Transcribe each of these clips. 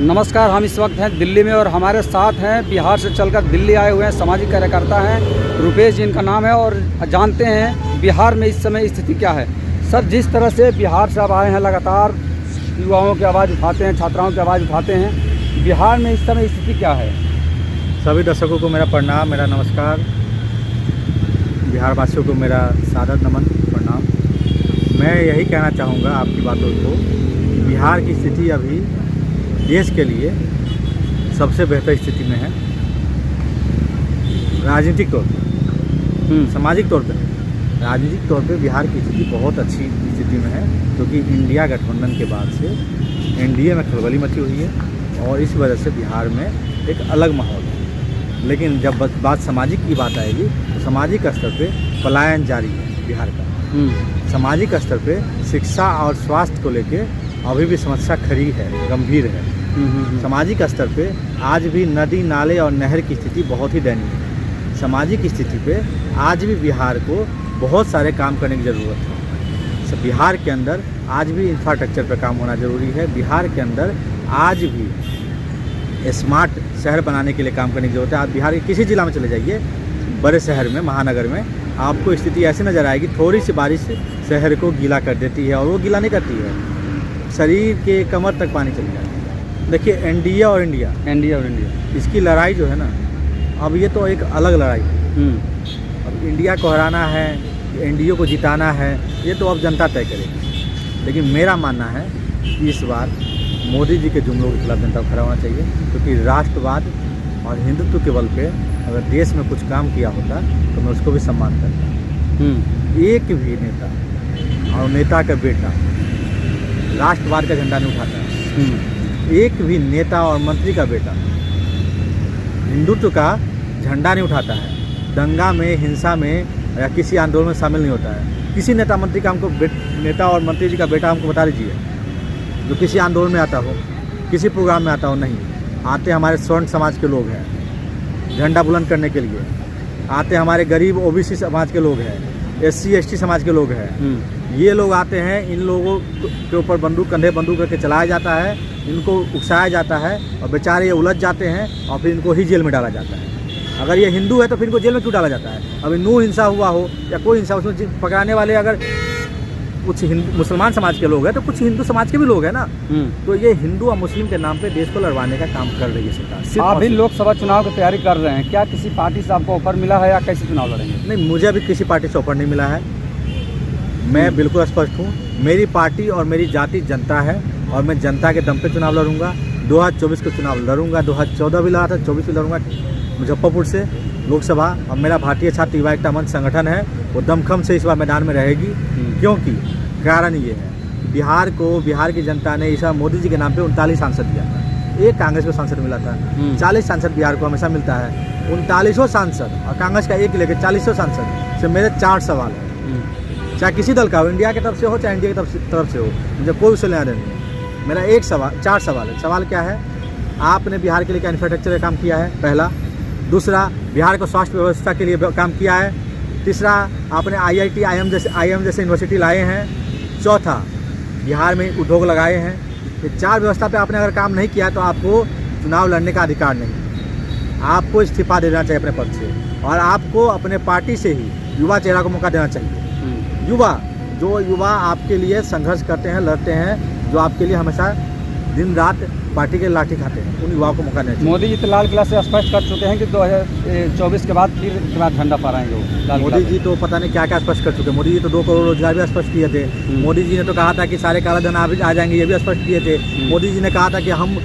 नमस्कार, हम इस वक्त हैं दिल्ली में और हमारे साथ हैं बिहार से चलकर दिल्ली आए हुए हैं सामाजिक कार्यकर्ता हैं रुपेश जी इनका नाम है। और जानते हैं बिहार में इस समय स्थिति क्या है। सर, जिस तरह से बिहार से अब आए हैं, लगातार युवाओं की आवाज़ उठाते हैं, छात्राओं की आवाज़ उठाते हैं, बिहार में इस समय स्थिति क्या है? सभी दर्शकों को मेरा प्रणाम, मेरा नमस्कार। बिहार वासियों को मेरा सादर नमन प्रणाम। मैं यही कहना चाहूँगा आपकी बातों को, बिहार की स्थिति अभी देश के लिए सबसे बेहतर स्थिति में है। राजनीतिक तौर पर, सामाजिक तौर पर, राजनीतिक तौर पे बिहार की स्थिति बहुत अच्छी स्थिति में है, क्योंकि इंडिया गठबंधन के बाद से एनडीए में खलबली मची हुई है और इस वजह से बिहार में एक अलग माहौल है। लेकिन जब बात सामाजिक की बात आएगी तो सामाजिक स्तर पे पलायन जारी है बिहार का। सामाजिक स्तर पे शिक्षा और स्वास्थ्य को लेके अभी भी समस्या खड़ी है, गंभीर है। सामाजिक स्तर पे आज भी नदी, नाले और नहर की स्थिति बहुत ही दयनीय है। सामाजिक स्थिति पे आज भी बिहार को बहुत सारे काम करने की ज़रूरत है। बिहार के अंदर आज भी इंफ्रास्ट्रक्चर पर काम होना ज़रूरी है। बिहार के अंदर आज भी स्मार्ट शहर बनाने के लिए काम करने की ज़रूरत है। आप बिहार के किसी जिला में चले जाइए, बड़े शहर में, महानगर में, आपको स्थिति ऐसी नज़र आएगी, थोड़ी सी बारिश शहर को गीला कर देती है और वो गीला नहीं करती है, शरीर के कमर तक पानी चली जाती है। देखिए, एनडीए और इंडिया इसकी लड़ाई जो है ना, अब ये तो एक अलग लड़ाई है। अब इंडिया को हराना है, एनडीए को जिताना है, ये तो अब जनता तय करेगी। लेकिन मेरा मानना है कि इस बार मोदी जी के जुमलों के खिलाफ जनता को खड़ा होना चाहिए, क्योंकि राष्ट्रवाद और हिंदुत्व के बल पे अगर देश में कुछ काम किया होता तो मैं उसको भी सम्मान करता। एक भी नेता और नेता का बेटा राष्ट्रवाद का झंडा नहीं उठाता है। एक भी नेता और मंत्री का बेटा हिंदुत्व का झंडा नहीं उठाता है। दंगा में, हिंसा में या किसी आंदोलन में शामिल नहीं होता है। किसी नेता मंत्री का हमको नेता और मंत्री जी का बेटा हमको बता दीजिए जो किसी आंदोलन में आता हो, किसी प्रोग्राम में आता हो। नहीं आते, हमारे स्वर्ण समाज के लोग हैं झंडा बुलंद करने के लिए आते, हमारे गरीब ओबीसी समाज के लोग हैं, एससी एसटी समाज के लोग हैं। ये लोग आते हैं, इन लोगों के ऊपर कंधे बंदूक करके चलाया जाता है, इनको उकसाया जाता है और बेचारे ये उलझ जाते हैं और फिर इनको ही जेल में डाला जाता है। अगर ये हिंदू है तो फिर इनको जेल में क्यों डाला जाता है? अभी नूह हिंसा हुआ हो या कोई हिंसा, उसमें पकड़ाने वाले अगर कुछ मुसलमान समाज के लोग हैं तो कुछ हिंदू समाज के भी लोग हैं ना। तो ये हिंदू और मुस्लिम के नाम पे देश को लड़वाने का काम कर रही है सरकार। आप भी लोकसभा चुनाव की तैयारी कर रहे हैं, क्या किसी पार्टी से आपको ऑफर मिला है या कैसे चुनाव लड़ेंगे? नहीं, मुझे अभी किसी पार्टी से ऑफर नहीं मिला है। मैं बिल्कुल स्पष्ट हूँ, मेरी पार्टी और मेरी जाति जनता है और मैं जनता के दम पे चुनाव लड़ूंगा। 2024 को चुनाव लड़ूंगा, 2014 भी लड़ा था, 24 भी लड़ूंगा मुजफ्फरपुर से लोकसभा। और मेरा भारतीय छात्र युवा एकता मंच संगठन है, वो दमखम से इस बार मैदान में रहेगी। क्योंकि कारण ये है, बिहार की जनता ने इस बार मोदी जी के नाम पे 39 सांसद दिया था। एक कांग्रेस को सांसद मिला था, 40 सांसद बिहार को हमेशा मिलता है। 39 सांसद और कांग्रेस का एक लेकर 40 सांसद से मेरे 4 सवाल हैं। चाहे किसी दल का हो, इंडिया की तरफ से हो चाहे एनडीए की तरफ से हो, मुझे कोई उससे लेना देना नहीं। मेरा एक सवाल, 4 सवाल है। सवाल क्या है? आपने बिहार के लिए क्या इंफ्रास्ट्रक्चर का काम किया है? पहला। दूसरा, बिहार को स्वास्थ्य व्यवस्था के लिए काम किया है। तीसरा, आपने IIT IIM जैसे यूनिवर्सिटी लाए हैं। चौथा, बिहार में उद्योग लगाए हैं। ये 4 व्यवस्था पे आपने अगर काम नहीं किया तो आपको चुनाव लड़ने का अधिकार नहीं। आपको इस्तीफा देना चाहिए अपने पद से और आपको अपने पार्टी से ही युवा चेहरा को मौका देना चाहिए। युवा आपके लिए संघर्ष करते हैं, लड़ते हैं, जो आपके लिए हमेशा दिन रात पार्टी के लाठी खाते हैं, उन युवाओं को मौका देना चाहिए। मोदी जी तो लाल किला से स्पष्ट कर चुके हैं कि 2024 के बाद फिर के बाद झंडा फहराएंगे वो। मोदी जी तो पता नहीं क्या क्या स्पष्ट कर चुके हैं। मोदी जी तो 2 करोड़ रोजगार भी स्पष्ट किए थे। मोदी जी ने तो कहा था कि सारे काला धन आ जाएंगे, ये भी स्पष्ट किए थे। मोदी जी ने कहा था कि हम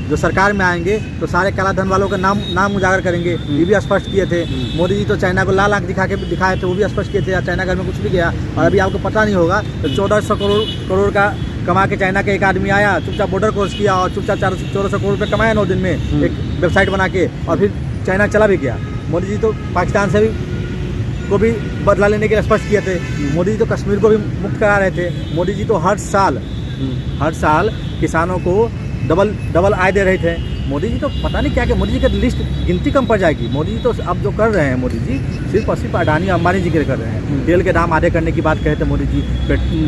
जो सरकार में आएंगे तो सारे काला धन वालों का नाम उजागर करेंगे, ये भी स्पष्ट किए थे। मोदी जी तो चाइना को लाल आंख दिखाए थे, वो भी स्पष्ट किए थे। चाइना घर में कुछ भी गया और अभी आपको पता नहीं होगा तो 1400 करोड़ का कमा के चाइना का एक आदमी आया, चुपचाप बॉर्डर क्रॉस किया और चुपचाप 1400 करोड़ रुपये कमाया 9 दिन में, एक वेबसाइट बना के, और फिर चाइना चला भी गया। मोदी जी तो पाकिस्तान से को भी बदला लेने के लिए स्पष्ट किए थे। मोदी जी तो कश्मीर को भी मुक्त करा रहे थे। मोदी जी तो हर साल किसानों को डबल आय दे रहे थे। मोदी जी तो पता नहीं क्या क्या, मोदी जी का लिस्ट गिनती कम पड़ जाएगी। मोदी जी तो अब जो कर रहे हैं, मोदी जी सिर्फ और सिर्फ अडानी अंबानी जी के कर रहे हैं। तेल के दाम आधे करने की बात कहते मोदी जी,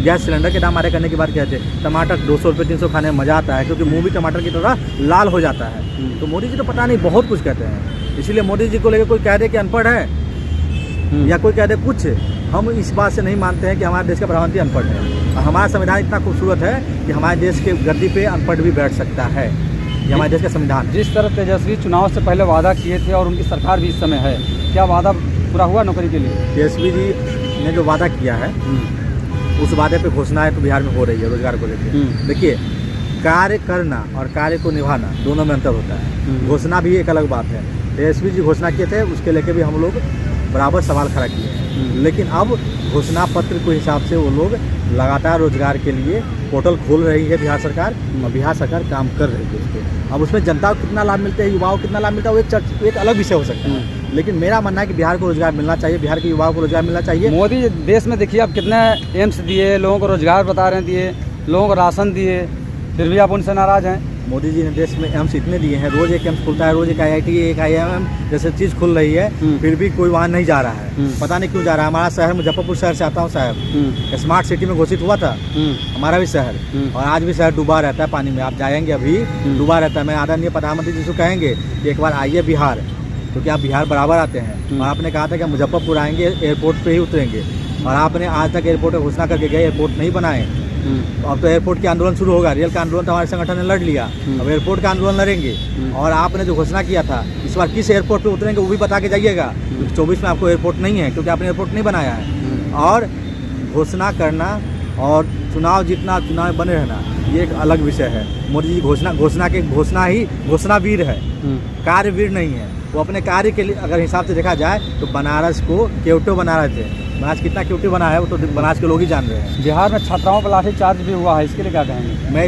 गैस सिलेंडर के दाम आधे करने की बात कहते, टमाटर 200 रुपये 300 खाने में मज़ा आता है, क्योंकि मुँह भी टमाटर की तरह लाल हो जाता है। तो मोदी जी तो पता नहीं बहुत कुछ कहते हैं। इसीलिए मोदी जी को लेकर कोई कह दे कि अनपढ़ है या कोई कह दे कुछ, हम इस बात से नहीं मानते हैं कि हमारे देश का प्रधानमंत्री अनपढ़ है। और हमारा संविधान इतना खूबसूरत है कि हमारे देश के गद्दी पे अनपढ़ भी बैठ सकता है। ये हमारे देश का संविधान है। जिस तरह तेजस्वी चुनाव से पहले वादा किए थे और उनकी सरकार भी इस समय है, क्या वादा पूरा हुआ नौकरी के लिए? तेजस्वी जी ने जो वादा किया है उस वादे पे घोषणाएं तो बिहार में हो रही है रोजगार को लेकर। देखिए, कार्य करना और कार्य को निभाना दोनों में अंतर होता है। घोषणा भी एक अलग बात है। तेजस्वी जी घोषणा किए थे, उसके लेके भी हम लोग बराबर सवाल खड़ा किए हैं। लेकिन अब घोषणा पत्र के हिसाब से वो लोग लगातार रोजगार के लिए पोर्टल खोल रही है बिहार सरकार, और बिहार सरकार काम कर रही है उस पर। अब उसमें जनता को कितना लाभ मिलता है, युवाओं को कितना लाभ मिलता है, वो एक अलग विषय हो सकता है। लेकिन मेरा मानना है कि बिहार को रोजगार मिलना चाहिए, बिहार के युवाओं को रोजगार मिलना चाहिए। मोदी देश में देखिए अब कितने एम्स दिए, लोगों को रोजगार बता रहे हैं दिए, लोगों को राशन दिए, फिर भी आप उनसे नाराज हैं। मोदी जी ने देश में एम्स इतने दिए हैं, रोज एक एम्स खुलता है, रोज एक IIT एक IIM जैसे चीज़ खुल रही है, फिर भी कोई वहाँ नहीं जा रहा है। पता नहीं क्यों जा रहा है। हमारा शहर मुजफ्फरपुर शहर से आता हूँ साहब, स्मार्ट सिटी में घोषित हुआ था हमारा भी शहर, और आज भी शहर डूबा रहता है पानी में। आप जाएंगे अभी डूबा रहता है। मैं आदरणीय प्रधानमंत्री जी से कहेंगे कि एक बार आइए बिहार, क्योंकि आप बिहार बराबर आते हैं। और आपने कहा था कि मुजफ्फरपुर आएंगे, एयरपोर्ट पे ही उतरेंगे, और आपने आज तक एयरपोर्ट की घोषणा करके गए, एयरपोर्ट नहीं बनाए। अब तो एयरपोर्ट के आंदोलन शुरू होगा। रेल का आंदोलन तो हमारे संगठन ने लड़ लिया, अब एयरपोर्ट का आंदोलन लड़ेंगे। और आपने जो घोषणा किया था, इस बार किस एयरपोर्ट पे उतरेंगे वो भी बता के जाइएगा। 24 में आपको एयरपोर्ट नहीं है, क्योंकि आपने एयरपोर्ट नहीं बनाया है। और घोषणा करना और चुनाव जीतना, चुनाव बने रहना, ये एक अलग विषय है। मोदी जी घोषणावीर है, कार्यवीर नहीं है। वो अपने कार्य के लिए अगर हिसाब से देखा जाए तो बनारस को केवटो बना रहे थे। बनारस कितना केवटो बना है वो तो बनारस के लोग ही जान रहे हैं। बिहार में छात्राओं पर लाठीचार्ज भी हुआ है, इसके लिए क्या कहेंगे? मैं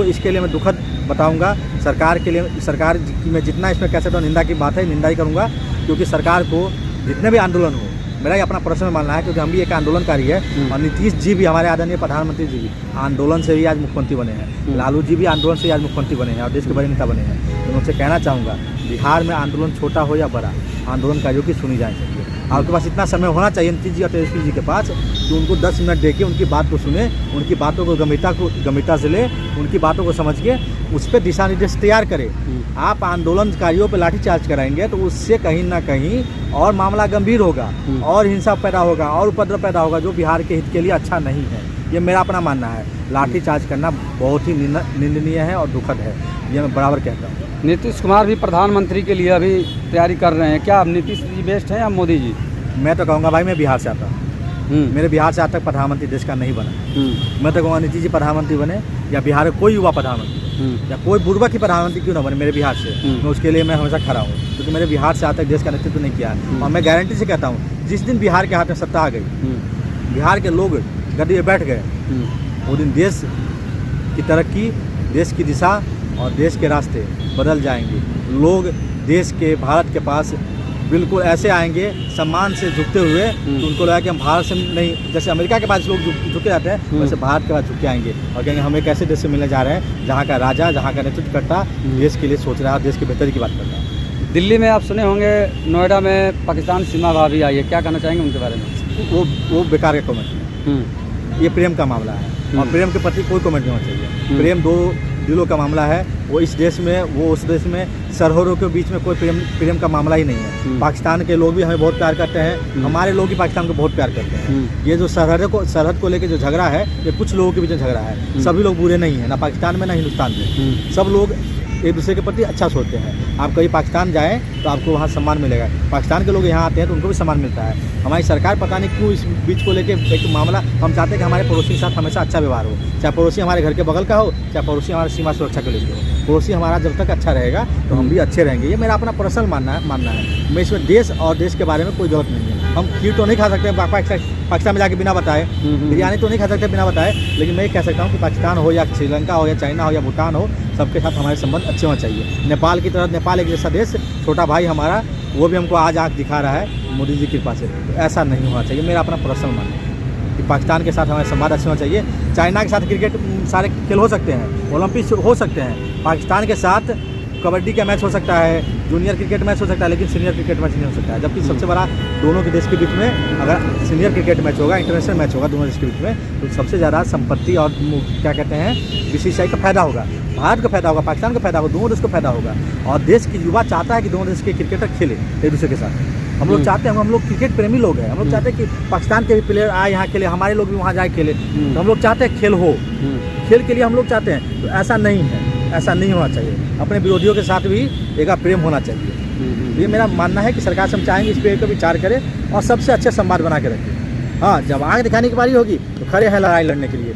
इसके लिए मैं दुखद बताऊंगा। सरकार के लिए, सरकार की मैं जितना इसमें कह सकता हूँ, निंदा की बात है, निंदा ही करूँगा। क्योंकि सरकार को जितने भी आंदोलन हो, मेरा ये अपना पर्सनल मानना है, क्योंकि हम भी एक आंदोलनकारी है, और नीतीश जी भी, हमारे आदरणीय प्रधानमंत्री जी भी आंदोलन से ही आज मुख्यमंत्री बने हैं। लालू जी भी आंदोलन से ही आज मुख्यमंत्री बने हैं और देश के बड़े नेता बने हैं। तो मैं उनसे कहना चाहूँगा, बिहार में आंदोलन छोटा हो या बड़ा, आंदोलनकारियों की सुनी जानी चाहिए। आपके पास इतना समय होना चाहिए नीतीश जी और तेजस्वी जी के पास कि उनको 10 मिनट दे के उनकी बात को सुने, उनकी बातों को गंभीरता से ले, उनकी बातों को समझ के उस पर दिशा निर्देश तैयार करें। आप आंदोलनकारियों पर लाठीचार्ज कराएंगे तो उससे कहीं ना कहीं और मामला गंभीर होगा, और हिंसा पैदा होगा, और उपद्रव पैदा होगा, जो बिहार के हित के लिए अच्छा नहीं है। ये मेरा अपना मानना है। लाठीचार्ज करना बहुत ही निंदनीय है और दुखद है, ये मैं बराबर कहता हूँ। नीतीश कुमार भी प्रधानमंत्री के लिए अभी तैयारी कर रहे हैं, क्या अब नीतीश जी बेस्ट है या मोदी जी? मैं तो कहूँगा भाई, मैं बिहार से आता हूँ, मेरे बिहार से आज तक प्रधानमंत्री देश का नहीं बना। मैं तो कहूँगा नीतीश जी प्रधानमंत्री बने, या बिहार का कोई युवा प्रधानमंत्री, या कोई बुर्बक की प्रधानमंत्री क्यों ना बने मेरे बिहार से, मैं उसके लिए मैं हमेशा खड़ा हूँ। क्योंकि मेरे बिहार से आज तक देश का नेतृत्व नहीं किया है। और मैं गारंटी से कहता हूँ, जिस दिन बिहार के हाथ में सत्ता आ गई, बिहार के लोग गद्दी में बैठ गए, वो दिन देश की तरक्की, देश की दिशा और देश के रास्ते बदल जाएंगे। लोग देश के, भारत के पास बिल्कुल ऐसे आएंगे सम्मान से झुकते हुए तो उनको लगा कि हम भारत से नहीं, जैसे अमेरिका के पास लोग झुके जाते हैं, वैसे भारत के पास झुके आएंगे और कहेंगे हम एक ऐसे देश से मिलने जा रहे हैं जहाँ का राजा, जहाँ का नेतृत्व करता, देश के लिए सोच रहा है, देश की बेहतरी की बात करता है। दिल्ली में आप सुने होंगे, नोएडा में पाकिस्तान सीमा भाभी आई है, क्या कहना चाहेंगे उनके बारे में? वो बेकार का कमेंट है। ये प्रेम का मामला है, और प्रेम के प्रति कोई कमेंट नहीं होना चाहिए। प्रेम दो दिलों का मामला है। वो इस देश में, वो उस देश में, सरहदों के बीच में कोई प्रेम का मामला ही नहीं है। पाकिस्तान के लोग भी हमें बहुत प्यार करते हैं, हमारे लोग भी पाकिस्तान को बहुत प्यार करते हैं। ये जो सरहद को लेकर जो झगड़ा है, ये कुछ लोगों के बीच में झगड़ा है। सभी लोग बुरे नहीं हैं, ना पाकिस्तान में ना हिंदुस्तान में। सब लोग एक दूसरे के प्रति अच्छा सोचते हैं। आप कभी पाकिस्तान जाएँ तो आपको वहाँ सम्मान मिलेगा, पाकिस्तान के लोग यहाँ आते हैं तो उनको भी सम्मान मिलता है। हमारी सरकार पता नहीं क्यों इस बीच को लेके एक मामला, हम चाहते हैं कि हमारे पड़ोसी के साथ हमेशा अच्छा व्यवहार हो, चाहे पड़ोसी हमारे घर के बगल का हो, चाहे पड़ोसी हमारे सीमा सुरक्षा के लिए हो। पड़ोसी हमारा जब तक अच्छा रहेगा तो हम भी अच्छे रहेंगे। ये मेरा अपना पर्सनल मानना है। मैं इसमें देश और देश के बारे में कोई गलत नहीं है। हम खीर तो नहीं खा सकते पाकिस्तान में जाके बिना बताए, बिरयानी तो नहीं खा सकते बिना बताए, लेकिन मैं ये कह सकता हूँ कि पाकिस्तान हो या श्रीलंका हो या चाइना हो या भूटान हो, सबके साथ हमारे संबंध अच्छे होने चाहिए। नेपाल की तरह, नेपाल एक जैसा देश, छोटा भाई हमारा, वो भी हमको आज आँख दिखा रहा है मोदी जी की कृपा से। तो ऐसा नहीं होना चाहिए, मेरा अपना पर्सनल मानना है कि पाकिस्तान के साथ हमारे संवाद अच्छे होना चाहिए। चाइना के साथ क्रिकेट सारे खेल हो सकते हैं, ओलंपिक हो सकते हैं, पाकिस्तान के साथ कबड्डी का मैच हो सकता है, जूनियर क्रिकेट मैच हो सकता है, लेकिन सीनियर क्रिकेट मैच नहीं हो सकता है। जबकि सबसे बड़ा दोनों के देश के बीच में अगर सीनियर क्रिकेट मैच होगा, इंटरनेशनल मैच होगा दोनों देश के बीच में, तो सबसे ज़्यादा संपत्ति और क्या कहते हैं बीसीसीआई का फायदा होगा, भारत का फायदा होगा, पाकिस्तान का फायदा होगा, दोनों देश को फायदा होगा। और देश की युवा चाहता है कि दोनों देश के क्रिकेटर खेले एक दूसरे के साथ। हम लोग चाहते हैं, हम लोग क्रिकेट प्रेमी लोग हैं, हम लोग चाहते हैं कि पाकिस्तान के भी प्लेयर आए यहाँ खेले, हमारे लोग भी वहाँ जाए खेले। तो हम लोग चाहते हैं खेल हो, खेल के लिए हम लोग चाहते हैं। तो ऐसा नहीं है, ऐसा नहीं होना चाहिए। अपने विरोधियों के साथ भी एक प्रेम होना चाहिए। ये मेरा मानना है कि सरकार से हम चाहेंगे इस पर विचार करें और सबसे अच्छे संवाद बना के रखें। हाँ, जब आग दिखाने की बारी होगी तो खड़े हैं लड़ाई लड़ने के लिए।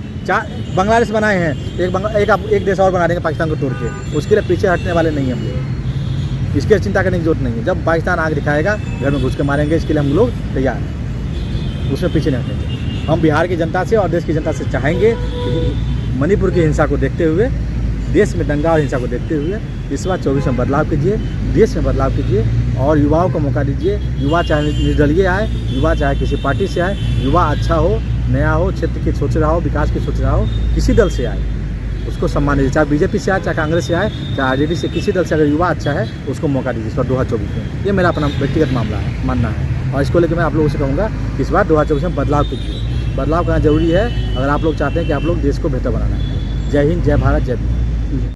बांग्लादेश बनाए हैं, एक देश और बना देंगे पाकिस्तान को तोड़ के, उसके लिए पीछे हटने वाले नहीं हम लोग। इसकी चिंता करने की जरूरत नहीं है। जब पाकिस्तान आग दिखाएगा घर में घुस के मारेंगे, इसके लिए हम लोग तैयार हैं, उसमें पीछे नहीं हटेंगे। हम बिहार की जनता से और देश की जनता से चाहेंगे कि मणिपुर की हिंसा को देखते हुए, देश में दंगा और हिंसा को देखते हुए इस बार 24 में बदलाव कीजिए, देश में बदलाव कीजिए और युवाओं को मौका दीजिए। युवा चाहे निर्दलीय आए, युवा चाहे किसी पार्टी से आए, युवा अच्छा हो, नया हो, क्षेत्र की सोच रहा हो, विकास की सोच रहा हो, किसी दल से आए उसको सम्मान दीजिए। चाहे बीजेपी से आए, चाहे कांग्रेस से आए, चाहे आरजेडी से, किसी दल से अगर युवा अच्छा है उसको मौका दीजिए इस बार 2024 में। ये मेरा अपना व्यक्तिगत मामला है, मानना है। और इसको लेकर मैं आप लोगों से कहूँगा कि इस बार 2024 में बदलाव कीजिए। बदलाव करना जरूरी है अगर आप लोग चाहते हैं कि आप लोग देश को बेहतर बनाना है। जय हिंद, जय भारत, जय भीम।